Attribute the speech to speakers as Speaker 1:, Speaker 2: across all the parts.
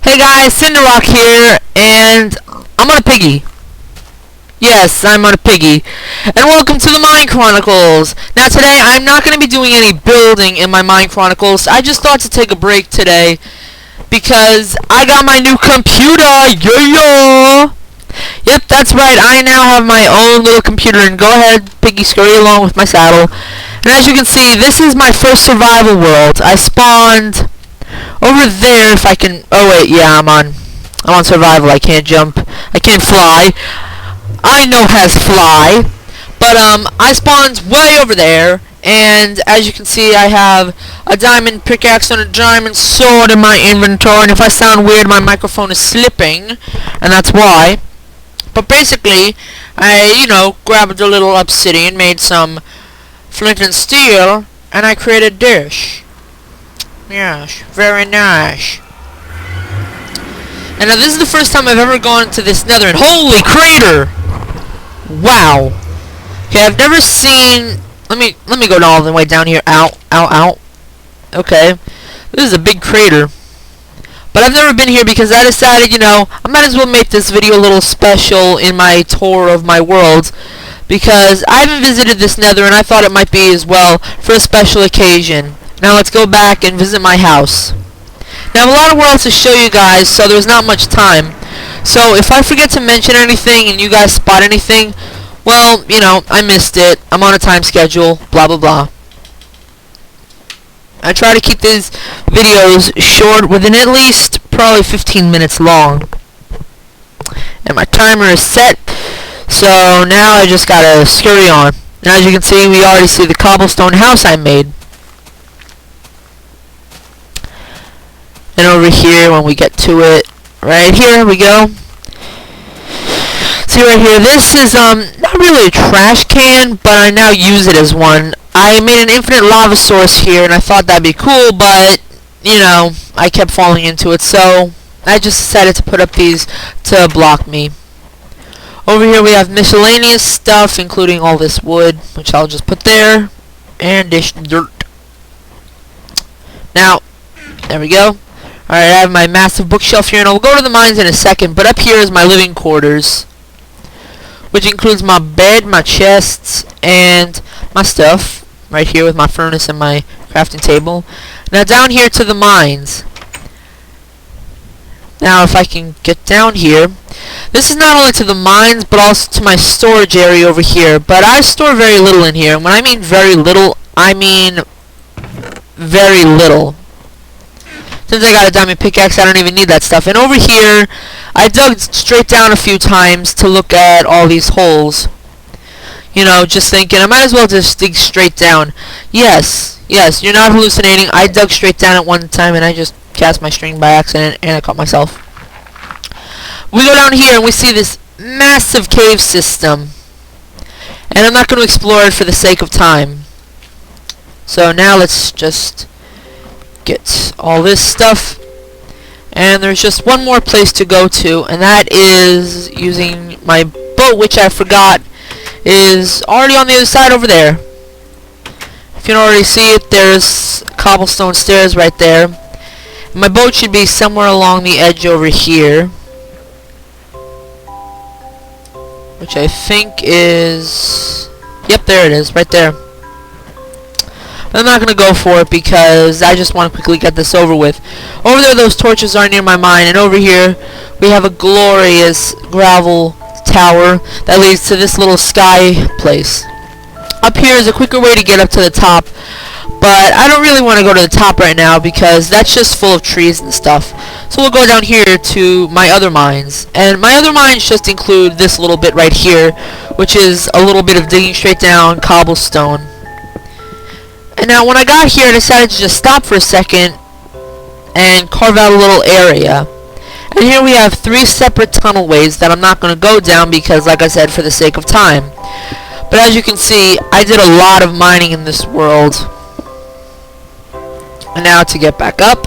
Speaker 1: Hey guys, Sinderock here, and I'm on a piggy. Yes, I'm on a piggy. And welcome to the Mine Chronicles. Now today, I'm not going to be doing any building in my Mine Chronicles. I just thought to take a break today because I got my new computer. Yeah! Yep, that's right. I now have my own little computer, and go ahead, piggy, scurry along with my saddle. And as you can see, this is my first survival world. I spawned over there. If I can, oh wait, yeah, I'm on survival. I can't jump. I can't fly. I know has fly, but I spawned way over there, and as you can see, I have a diamond pickaxe and a diamond sword in my inventory. And if I sound weird, my microphone is slipping, and that's why. But basically, I grabbed a little obsidian, made some flint and steel, and I created a dish. Yes, very nice. And now this is the first time I've ever gone to this nether, and holy crater! Wow. Okay, I've never seen. Let me go all the way down here. Ow, ow, ow. Okay, this is a big crater. But I've never been here because I decided, I might as well make this video a little special in my tour of my world, because I haven't visited this nether, and I thought it might be as well for a special occasion. Now let's go back and visit my house. Now I have a lot of worlds to show you guys, so there's not much time. So if I forget to mention anything and you guys spot anything, well, I missed it. I'm on a time schedule, blah blah blah. I try to keep these videos short, within at least probably 15 minutes long. And my timer is set, so now I just gotta scurry on. And as you can see, we already see the cobblestone house I made. And over here, when we get to it, right here we go. See right here, this is not really a trash can, but I now use it as one. I made an infinite lava source here, and I thought that'd be cool, but I kept falling into it, so I just decided to put up these to block me. Over here we have miscellaneous stuff, including all this wood, which I'll just put there, and this dirt. Now, there we go. Alright, I have my massive bookshelf here, and I'll go to the mines in a second, but up here is my living quarters, which includes my bed, my chests, and my stuff, right here with my furnace and my crafting table. Now down here to the mines. Now if I can get down here, this is not only to the mines, but also to my storage area over here, but I store very little in here, and when I mean very little, I mean very little. Since I got a diamond pickaxe, I don't even need that stuff. And over here, I dug straight down a few times to look at all these holes. Just thinking, I might as well just dig straight down. Yes, you're not hallucinating. I dug straight down at one time, and I just cast my string by accident, and I caught myself. We go down here, and we see this massive cave system. And I'm not going to explore it for the sake of time. So now let's just get all this stuff, and there's just one more place to go to, and that is using my boat, which I forgot is already on the other side over there. If you don't already see it, there's cobblestone stairs right there. My boat should be somewhere along the edge over here, which I think is, yep, there it is, right there. I'm not going to go for it because I just want to quickly get this over with. Over there, those torches are near my mine, and over here we have a glorious gravel tower that leads to this little sky place. Up here is a quicker way to get up to the top, but I don't really want to go to the top right now because that's just full of trees and stuff. So we'll go down here to my other mines, and my other mines just include this little bit right here, which is a little bit of digging straight down cobblestone. And now when I got here, I decided to just stop for a second and carve out a little area. And here we have 3 separate tunnel ways that I'm not going to go down because, like I said, for the sake of time. But as you can see, I did a lot of mining in this world. And now to get back up.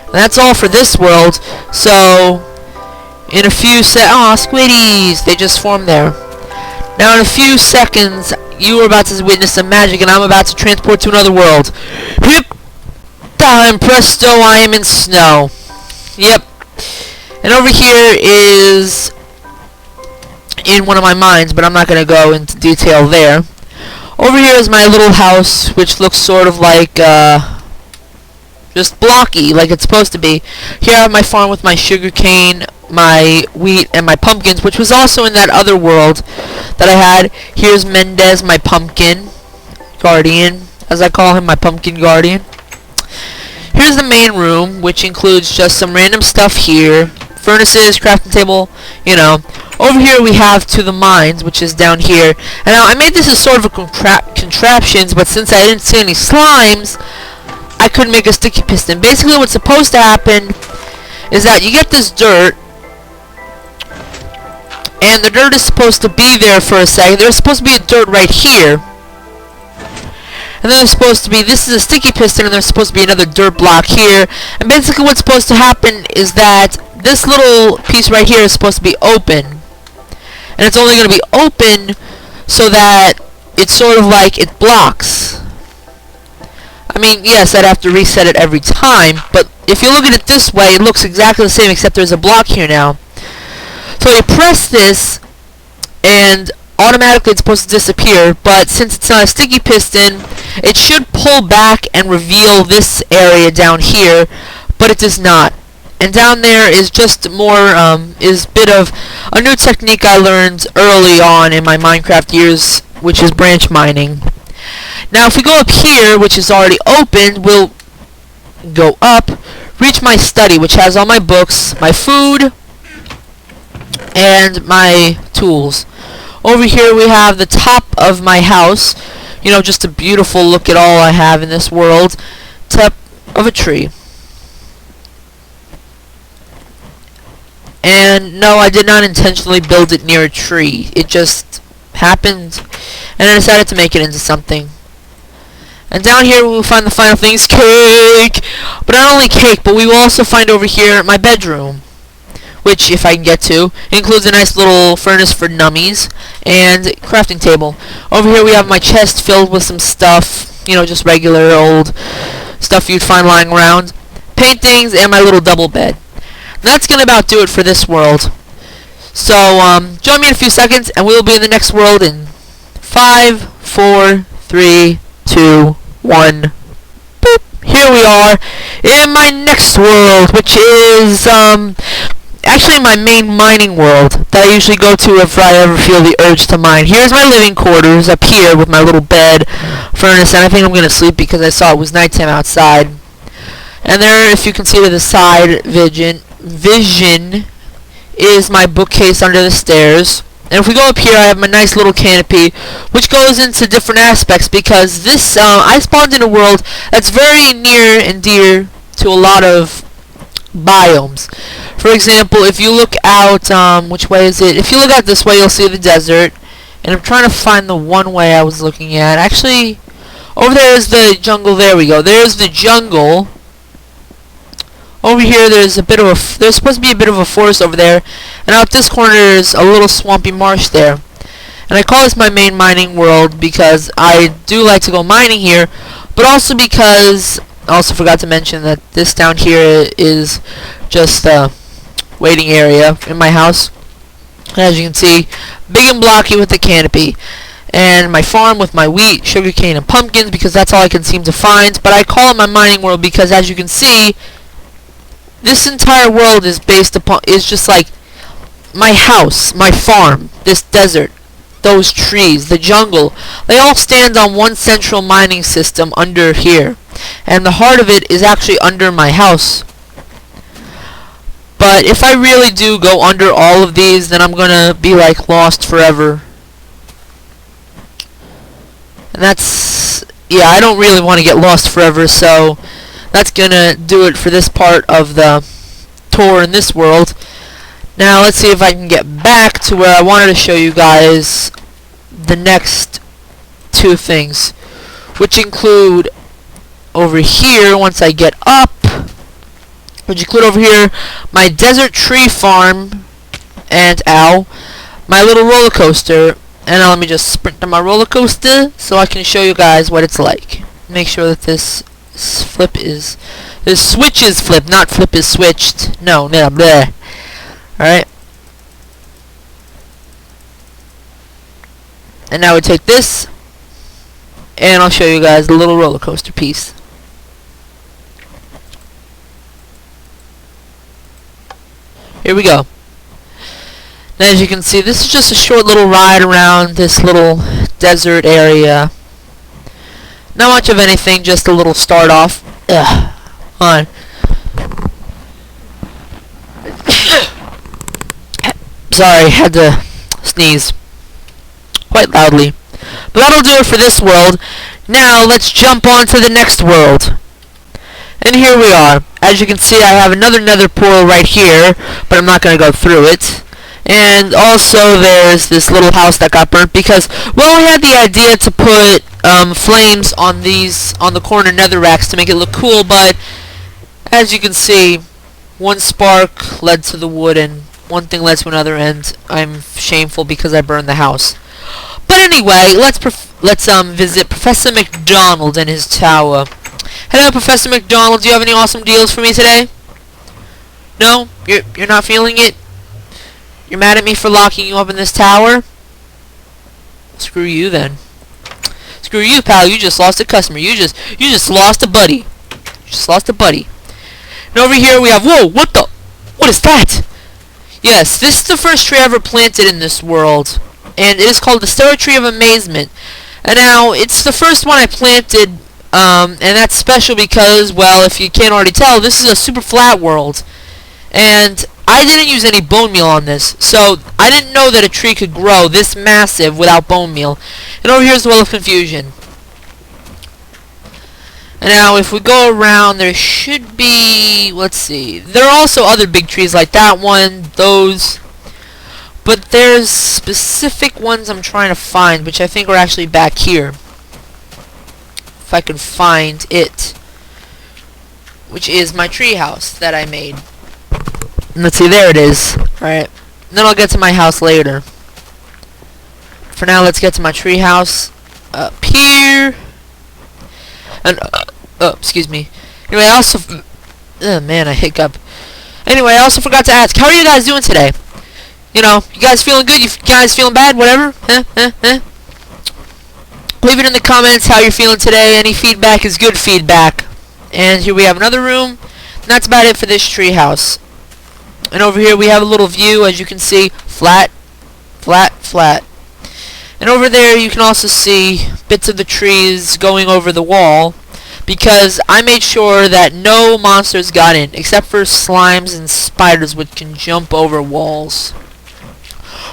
Speaker 1: And that's all for this world. So, in a few squiddies! They just formed there. Now in a few seconds, you are about to witness some magic, and I'm about to transport to another world. Hip! Time presto, I am in snow. Yep. And over here is in one of my mines, but I'm not going to go into detail there. Over here is my little house, which looks sort of like, just blocky, like it's supposed to be. Here I have my farm with my sugarcane, my wheat, and my pumpkins, which was also in that other world that I had. Here's Mendez, my pumpkin guardian, as I call him, my pumpkin guardian. Here's the main room, which includes just some random stuff here. Furnaces, crafting table, you know. Over here we have to the mines, which is down here. And now I made this as sort of a contraptions, but since I didn't see any slimes, I couldn't make a sticky piston. Basically what's supposed to happen is that you get this dirt, and the dirt is supposed to be there for a second. There's supposed to be a dirt right here. And then there's supposed to be, this is a sticky piston, and there's supposed to be another dirt block here. And basically what's supposed to happen is that this little piece right here is supposed to be open. And it's only going to be open so that it's sort of like it blocks. I mean, yes, I'd have to reset it every time, but if you look at it this way, it looks exactly the same, except there's a block here now. So you press this, and automatically it's supposed to disappear, but since it's not a sticky piston, it should pull back and reveal this area down here, but it does not. And down there is just more, is a bit of a new technique I learned early on in my Minecraft years, which is branch mining. Now if we go up here, which is already opened, we'll go up, reach my study, which has all my books, my food, and my tools. Over here we have the top of my house, you know, just a beautiful look at all I have in this world, top of a tree. And no, I did not intentionally build it near a tree. It just happened, and I decided to make it into something. And down here we will find the final things, cake! But not only cake, but we will also find over here my bedroom, which, if I can get to, includes a nice little furnace for nummies, and crafting table. Over here we have my chest filled with some stuff, you know, just regular old stuff you'd find lying around, paintings, and my little double bed. And that's gonna about do it for this world. So, join me in a few seconds, and we'll be in the next world in 5, 4, 3, 2, 1. Boop! Here we are in my next world, which is, actually my main mining world that I usually go to if I ever feel the urge to mine. Here's my living quarters up here with my little bed, furnace, and I think I'm going to sleep because I saw it was nighttime outside. And there, if you can see to the side, vision is my bookcase under the stairs. And if we go up here, I have my nice little canopy, which goes into different aspects because this, I spawned in a world that's very near and dear to a lot of biomes. For example, if you look out, which way is it? If you look out this way, you'll see the desert. And I'm trying to find the one way I was looking at. Actually, over there is the jungle. There we go. There's the jungle. Over here, there's a bit of a, there's supposed to be a bit of a forest over there. And out this corner, there's a little swampy marsh there. And I call this my main mining world because I do like to go mining here, but also because I also forgot to mention that this down here is just a waiting area in my house. As you can see, big and blocky with the canopy. And my farm with my wheat, sugarcane, and pumpkins because that's all I can seem to find. But I call it my mining world because, as you can see, this entire world is based upon, is just like my house, my farm, this desert, those trees, the jungle. They all stand on one central mining system under here. And the heart of it is actually under my house. But if I really do go under all of these, then I'm gonna be like lost forever. And that's, yeah, I don't really want to get lost forever, so that's gonna do it for this part of the tour in this world. Now let's see if I can get back to where I wanted to show you guys the next two things, which include over here, once I get up, which include over here my desert tree farm, and ow, my little roller coaster. And now let me just sprint to my roller coaster so I can show you guys what it's like. Make sure that this flip is The switch is flipped, not flip is switched. No, no, bleh. Alright. And now we take this, and I'll show you guys the little roller coaster piece. Here we go. Now as you can see, this is just a short little ride around this little desert area. Not much of anything, just a little start off. Ugh. On. Sorry, had to sneeze quite loudly. But that'll do it for this world. Now let's jump on to the next world. And here we are. As you can see, I have another nether portal right here, but I'm not going to go through it. And also there's this little house that got burnt because, well, we had the idea to put flames on the corner nether racks to make it look cool, but as you can see, one spark led to the wood and one thing led to another, and I'm shameful because I burned the house. But anyway, let's visit Professor McDonald and his tower. Hello, Professor McDonald. Do you have any awesome deals for me today? No? You're not feeling it? You're mad at me for locking you up in this tower? Screw you then. Screw you, pal. You just lost a customer. You just lost a buddy. You just lost a buddy. And over here we have, whoa, what is that? Yes, this is the first tree ever planted in this world, and it is called the Sinderock Tree of Amazement. And now, it's the first one I planted, and that's special because, well, if you can't already tell, this is a super flat world. And I didn't use any bone meal on this, so I didn't know that a tree could grow this massive without bone meal. And over here's the Well of Confusion. And now, if we go around, there should be, let's see, there are also other big trees like that one, those, but there's specific ones I'm trying to find, which I think are actually back here. If I can find it, which is my tree house that I made. And let's see, there it is. Alright, then I'll get to my house later. For now, let's get to my tree house up here. And, oh, excuse me. Anyway, I also, oh man, I hiccup. Anyway, I also forgot to ask, how are you guys doing today? You know, you guys feeling good? You guys feeling bad? Whatever? Leave it in the comments how you're feeling today. Any feedback is good feedback. And here we have another room. And that's about it for this tree house. And over here we have a little view, as you can see, flat, flat, flat. And over there you can also see bits of the trees going over the wall, because I made sure that no monsters got in, except for slimes and spiders which can jump over walls.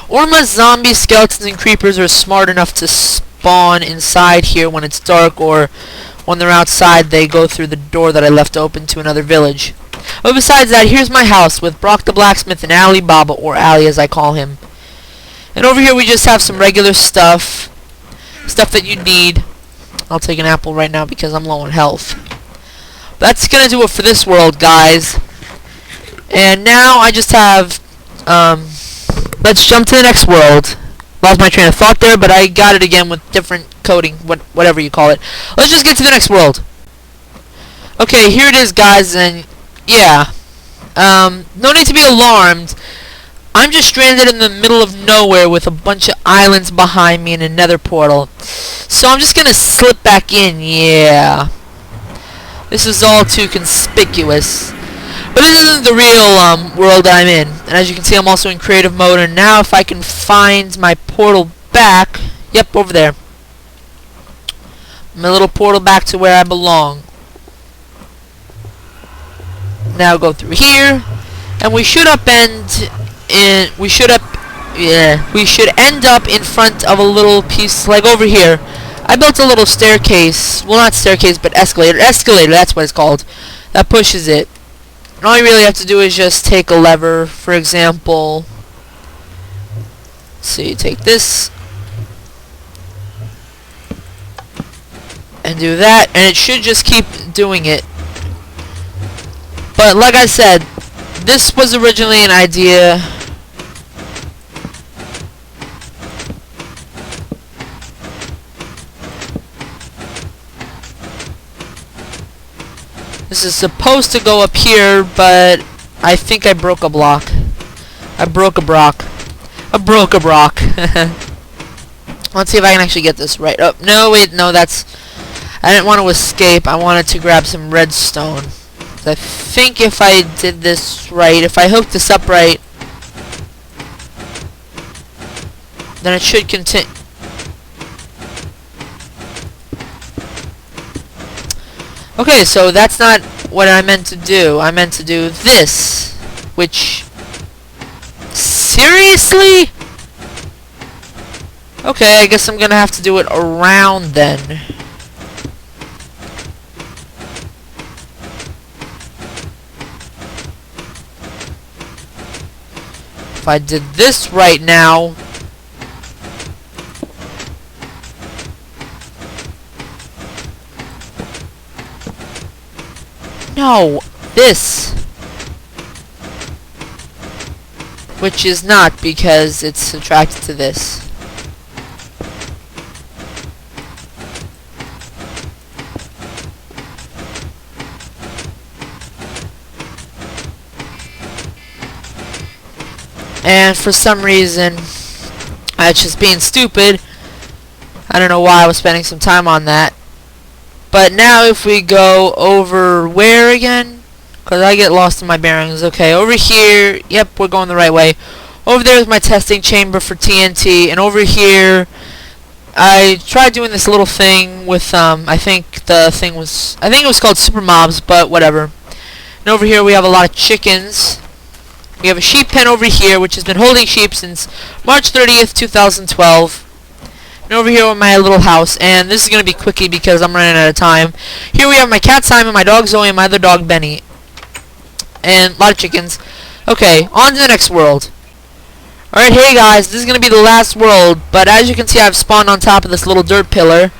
Speaker 1: Or my zombie skeletons and creepers are smart enough to spawn inside here when it's dark, or when they're outside they go through the door that I left open to another village. But besides that, here's my house with Brock the Blacksmith and Ali Baba, or Ali as I call him. And over here we just have some regular stuff that you need. I'll take an apple right now because I'm low on health. But that's gonna do it for this world, guys. And now I just have, let's jump to the next world. Lost my train of thought there, but I got it again with different coding, whatever you call it. Let's just get to the next world. Okay, here it is, guys, and yeah. No need to be alarmed. I'm just stranded in the middle of nowhere with a bunch of islands behind me and a nether portal. So I'm just gonna slip back in, yeah. This is all too conspicuous. But this isn't the real world I'm in. And as you can see, I'm also in creative mode. And now if I can find my portal back, yep, over there. My little portal back to where I belong. Now go through here, and we should end up in front of a little piece like over here. I built a little staircase, well, not staircase, but escalator, that's what it's called, that pushes it. And all you really have to do is just take a lever, for example, let's see, take this and do that, and it should just keep doing it. But like I said, this was originally an idea. This This is supposed to go up here, but I think I broke a block. I broke a block. I broke a block. Let's see if I can actually get this right. Oh, no, wait, no, that's... I didn't want to escape. I wanted to grab some redstone. I think if I did this right, if I hooked this up right, then it should continue. Okay, so that's not what I meant to do. I meant to do this, which... Seriously? Okay, I guess I'm gonna have to do it around then. If I did this right now... No, this. Which is not, because it's subtracted to this. And for some reason, I was just being stupid. I don't know why I was spending some time on that. But now if we go over where again? Because I get lost in my bearings. Okay, over here. Yep, we're going the right way. Over there is my testing chamber for TNT. And over here, I tried doing this little thing with, I think it was called Super Mobs, but whatever. And over here we have a lot of chickens. We have a sheep pen over here, which has been holding sheep since March 30th, 2012. And over here with my little house, and this is going to be quickie because I'm running out of time. Here we have my cat Simon, my dog Zoe, and my other dog Benny. And a lot of chickens. Okay, on to the next world. Alright, hey guys, this is going to be the last world, but as you can see I've spawned on top of this little dirt pillar.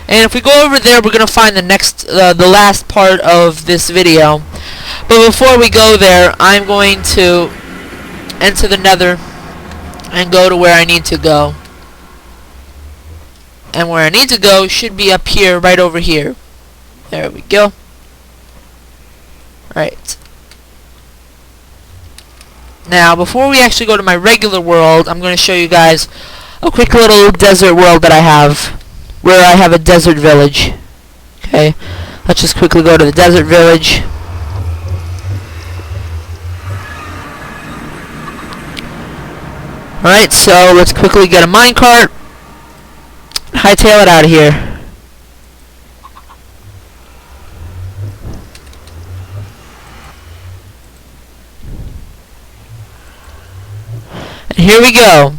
Speaker 1: And if we go over there, we're going to find the last part of this video. But before we go there, I'm going to enter the nether and go to where I need to go. And where I need to go should be up here, right over here. There we go. Right. Now, before we actually go to my regular world, I'm going to show you guys a quick little desert world that I have. Where I have a desert village. Okay. Let's just quickly go to the desert village. Alright, so let's quickly get a minecart. Hightail it out of here. And here we go.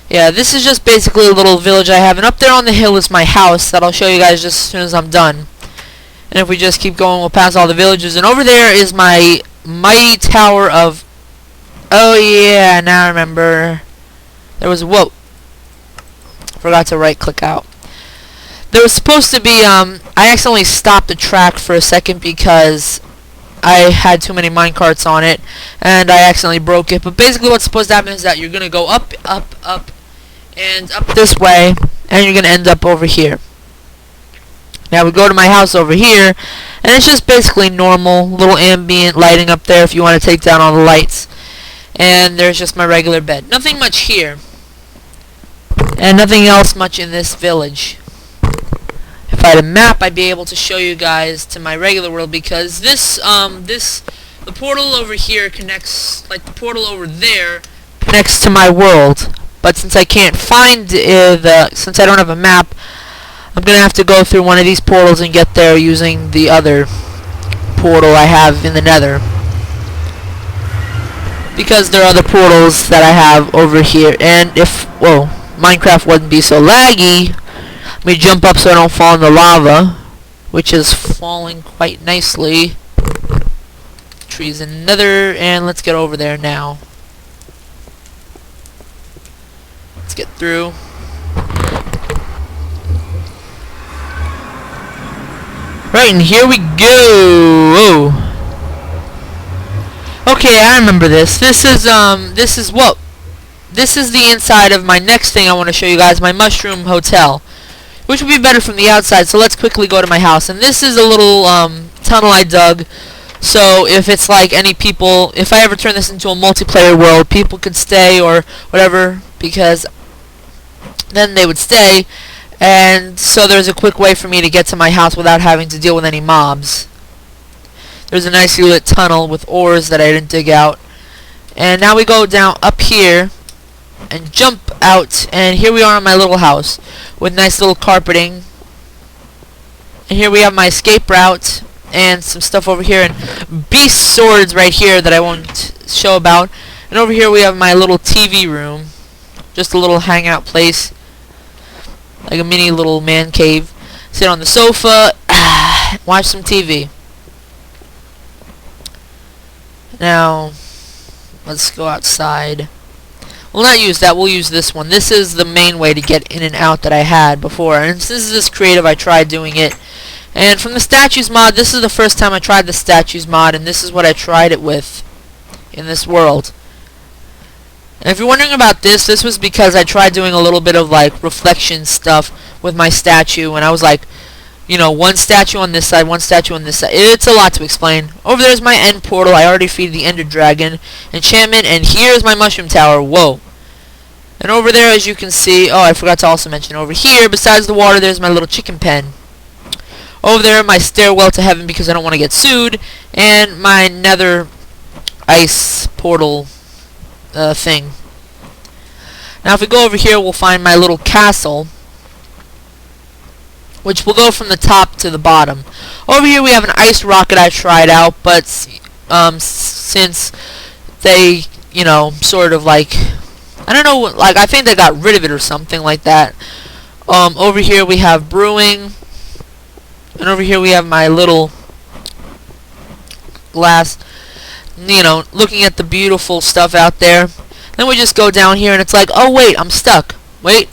Speaker 1: Yeah, this is just basically a little village I have. And up there on the hill is my house that I'll show you guys just as soon as I'm done. And if we just keep going, we'll pass all the villages. And over there is my mighty tower of... Oh yeah, now I remember. There was... Whoa. Forgot to right click out. There was supposed to be, I accidentally stopped the track for a second because I had too many minecarts on it and I accidentally broke it. But basically what's supposed to happen is that you're going to go up, up, up, and up this way, and you're going to end up over here. Now we go to my house over here, and it's just basically normal, little ambient lighting up there if you want to take down all the lights. And there's just my regular bed. Nothing much here. And nothing else much in this village. If I had a map, I'd be able to show you guys to my regular world because the portal over here connects, like the portal over there, connects to my world. But since I can't find since I don't have a map, I'm gonna have to go through one of these portals and get there using the other portal I have in the nether. Because there are other portals that I have over here, and if, whoa, Minecraft wouldn't be so laggy, let me jump up so I don't fall in the lava, which is falling quite nicely. Trees in the nether, and let's get over there now. Let's get through. Right, and here we go. Whoa. Okay, I remember this. This is the inside of my next thing I want to show you guys, my mushroom hotel, which would be better from the outside. So let's quickly go to my house. And this is a little tunnel I dug. So if it's like any people, if I ever turn this into a multiplayer world, people could stay or whatever, because then they would stay. And so there's a quick way for me to get to my house without having to deal with any mobs. There's a nicely lit tunnel with ores that I didn't dig out. And now we go down up here and jump out, and here we are in my little house with nice little carpeting. And here we have my escape route and some stuff over here, and beast swords right here that I won't show about. And over here we have my little TV room, just a little hangout place, like a mini little man cave. Sit on the sofa, watch some TV. Now let's go outside. We'll not use that, we'll use this one. This is the main way to get in and out that I had before. And since this is this creative, I tried doing it. And from the statues mod, this is the first time I tried the statues mod, and this is what I tried it with in this world. And if you're wondering about this, this was because I tried doing a little bit of like reflection stuff with my statue, and I was like, you know, one statue on this side, one statue on this side. It's a lot to explain. Over there's my end portal. I already feed the Ender Dragon enchantment, and here's my mushroom tower. Whoa. And over there, as you can see, oh, I forgot to also mention, over here, besides the water, there's my little chicken pen. Over there, my stairwell to heaven because I don't want to get sued, and my nether ice portal thing. Now, if we go over here, we'll find my little castle, which will go from the top to the bottom. Over here, we have an ice rocket I tried out, but since they, you know, sort of like, I don't know, like, I think they got rid of it or something like that. Over here, we have brewing. And over here we have my little glass, you know, looking at the beautiful stuff out there. Then we just go down here and it's like, oh wait, I'm stuck. Wait.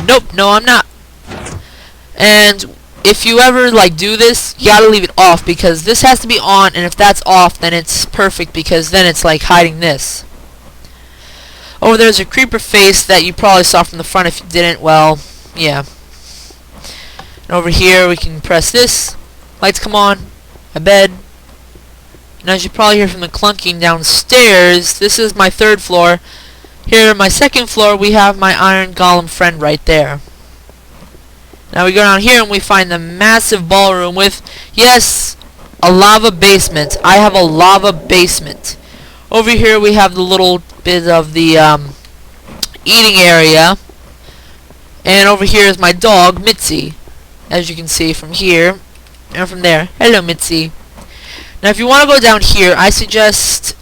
Speaker 1: Nope, no I'm not. And if you ever like do this, you gotta leave it off because this has to be on, and if that's off then it's perfect because then it's like hiding this. Over there's a creeper face that you probably saw from the front. If you didn't, well, yeah. And over here we can press this, lights come on, my bed, and as you probably hear from the clunking downstairs, this is my 3rd floor. Here on my 2nd floor we have my iron golem friend right there. Now we go down here and we find the massive ballroom with, yes, a lava basement. I have a lava basement. Over here we have the little bit of the eating area, and over here is my dog Mitzi. As you can see from here and from there. Hello, Mitzi. Now, if you want to go down here, I suggest,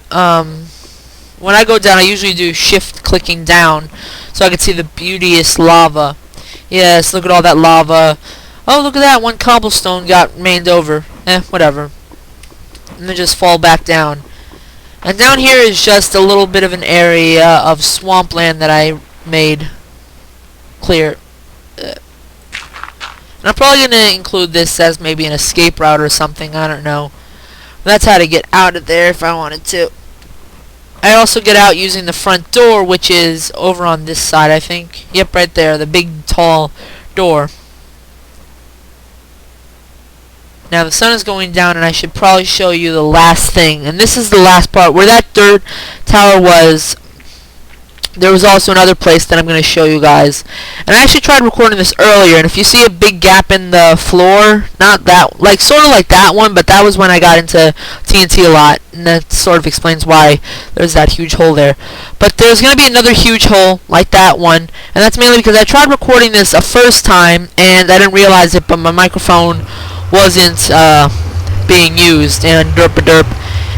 Speaker 1: when I go down, I usually do shift clicking down so I can see the beauteous lava. Yes, look at all that lava. Oh, look at that. One cobblestone got rained over. Whatever. And then just fall back down. And down here is just a little bit of an area of swampland that I made clear. And I'm probably going to include this as maybe an escape route or something, I don't know. That's how to get out of there if I wanted to. I also get out using the front door, which is over on this side, I think. Yep, right there, the big, tall door. Now the sun is going down, and I should probably show you the last thing. And this is the last part. Where that dirt tower was, there was also another place that I'm going to show you guys. And I actually tried recording this earlier, and if you see a big gap in the floor, not that, like sort of like that one, but that was when I got into TNT a lot, and that sort of explains why there's that huge hole there. But there's going to be another huge hole like that one, and that's mainly because I tried recording this a first time, and I didn't realize it, but my microphone wasn't being used, and derp-a-derp.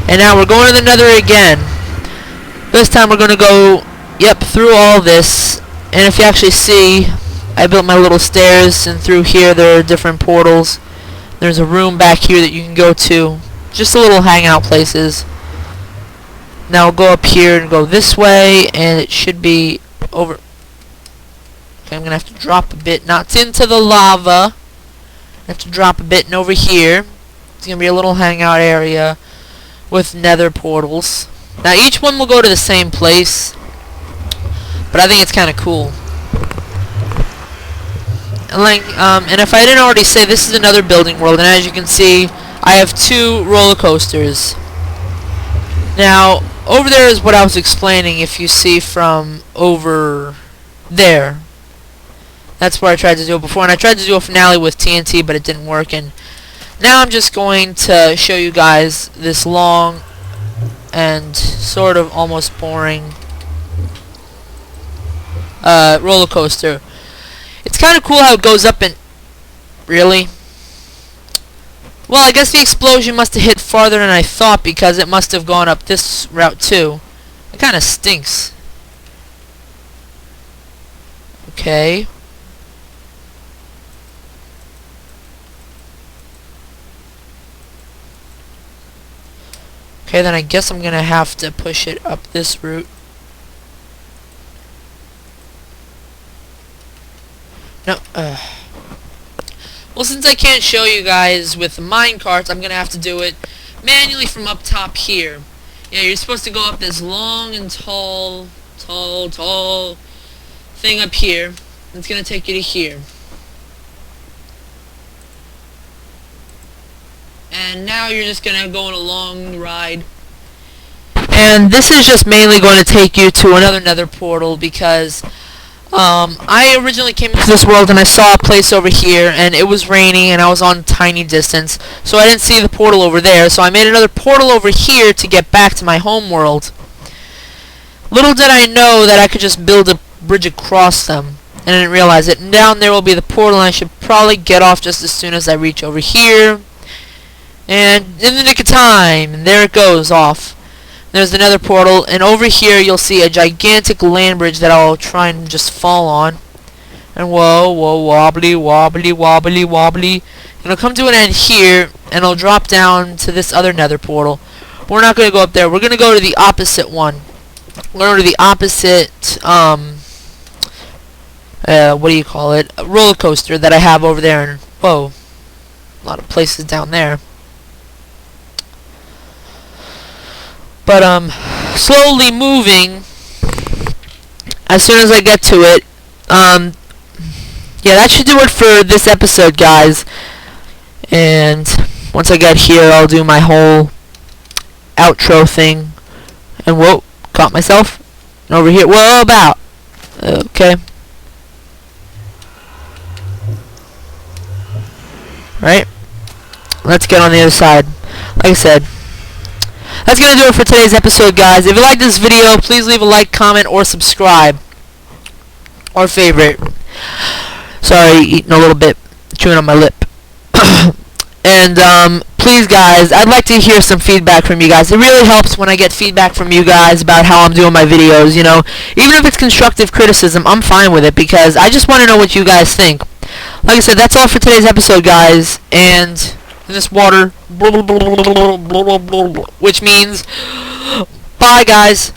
Speaker 1: And now we're going to the nether again. This time we're going to go, yep, through all this. And if you actually see, I built my little stairs, and through here there are different portals. There's a room back here that you can go to. Just a little hangout places. Now we'll go up here and go this way, and it should be over. Okay, I'm going to have to drop a bit. Not into the lava. I have to drop a bit, and over here it's going to be a little hangout area with nether portals. Now each one will go to the same place, but I think it's kind of cool. And like, and if I didn't already say, this is another building world, and as you can see, I have 2 roller coasters. Now, over there is what I was explaining. If you see from over there, that's where I tried to do it before, and I tried to do a finale with TNT, but it didn't work. And now I'm just going to show you guys this long and sort of almost boring roller coaster. It's kind of cool how it goes up and... Really? Well, I guess the explosion must have hit farther than I thought, because it must have gone up this route too. It kind of stinks. Okay. Okay, then I guess I'm gonna have to push it up this route. No, well, since I can't show you guys with the mine carts, I'm gonna have to do it manually from up top here. Yeah, you're supposed to go up this long and tall thing up here. It's gonna take you to here. And now you're just gonna go on a long ride. And this is just mainly going to take you to another nether portal, because I originally came into this world and I saw a place over here, and it was raining and I was on tiny distance, so I didn't see the portal over there, so I made another portal over here to get back to my home world. Little did I know that I could just build a bridge across them, and I didn't realize it. And down there will be the portal, and I should probably get off just as soon as I reach over here. And in the nick of time, and there it goes off. There's another portal, and over here you'll see a gigantic land bridge that I'll try and just fall on. And whoa, wobbly, wobbly, wobbly, wobbly. And it'll come to an end here, and it'll drop down to this other nether portal. But we're not going to go up there. We're going to go to the opposite one. We're going to go to the opposite, what do you call it? A roller coaster that I have over there. And whoa, a lot of places down there. But slowly moving as soon as I get to it. Yeah, that should do it for this episode, guys. And once I get here, I'll do my whole outro thing. And whoa, caught myself. And over here, whoa, about. Okay. Right. Let's get on the other side. Like I said, that's going to do it for today's episode, guys. If you like this video, please leave a like, comment, or subscribe. Or favorite. Sorry, eating a little bit, chewing on my lip. And, please, guys, I'd like to hear some feedback from you guys. It really helps when I get feedback from you guys about how I'm doing my videos, you know. Even if it's constructive criticism, I'm fine with it, because I just want to know what you guys think. Like I said, that's all for today's episode, guys. And in this water, which means bye, guys.